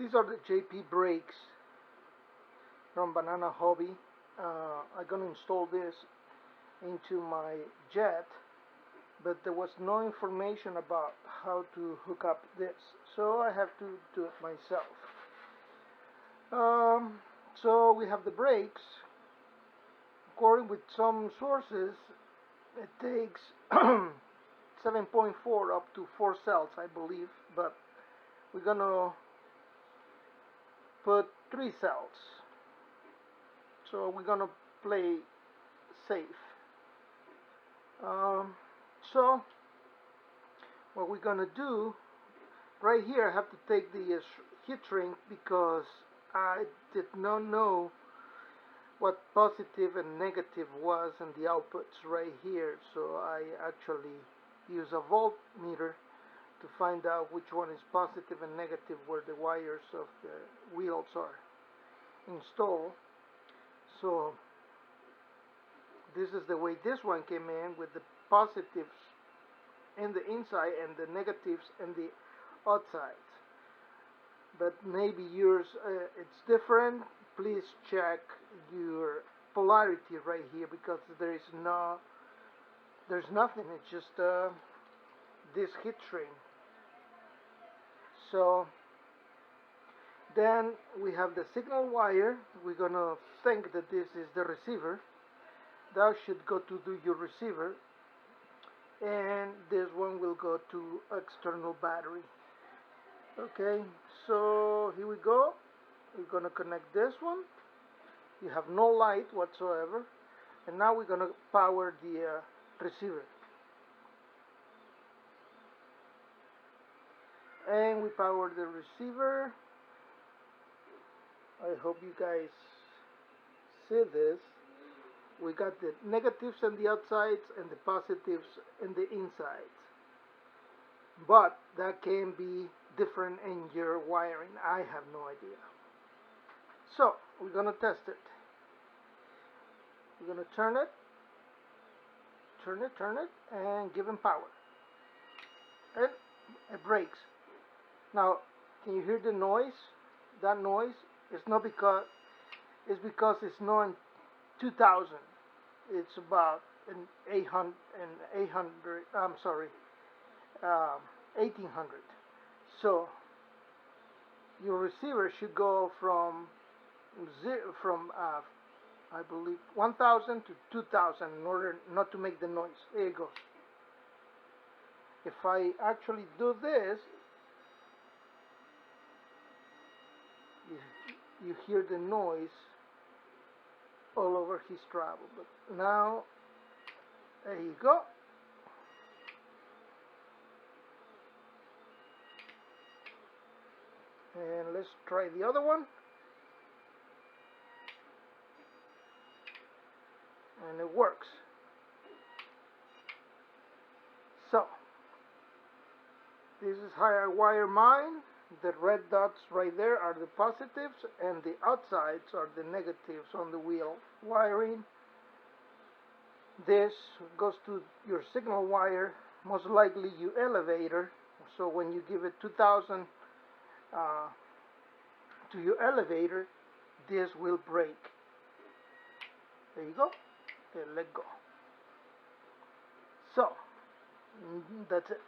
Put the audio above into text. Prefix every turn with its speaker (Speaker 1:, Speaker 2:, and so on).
Speaker 1: These are the JP brakes from Banana Hobby. I'm gonna install this into my Jet, but there was no information about how to hook up this, so I have to do it myself. So we have the brakes. According with some sources, it takes 7.4 up to 4 cells, I believe, but we're gonna put 3 cells. So we're gonna play safe. So what we're gonna do right here, I have to take the heat shrink because I did not know what positive and negative was in the outputs right here, so I actually use a voltmeter to find out which one is positive and negative where the wires of the wheels are installed. So this is the way this one came in, with the positives in the inside and the negatives in the outside. But maybe yours it's different. Please check your polarity right here, because there's nothing. It's just this heat shrink. So then we have the signal wire. We're gonna think that this is the receiver. That should go to your receiver, and this one will go to external battery. Okay, so here we go. We're gonna connect this one. You have no light whatsoever, and now we're gonna power the receiver. And we power the receiver. I hope you guys see this. We got the negatives on the outsides and the positives in the insides, but that can be different in your wiring. I have no idea. So we're gonna test it. We're gonna turn it, and give it power, and it breaks. Now, can you hear the noise? That noise is not because it's not in 2000. It's about an 800. I'm sorry, 1800. So your receiver should go from I believe 1000 to 2000 in order not to make the noise. There you go. If I actually do this, you hear the noise all over his travel. But now, there you go. And let's try the other one. And it works. So this is how I wire mine. The red dots right there are the positives, and the outsides are the negatives on the wheel wiring. This goes to your signal wire, most likely your elevator. So when you give it 2000 to your elevator, this will break. There you go. Okay, let go. So that's it.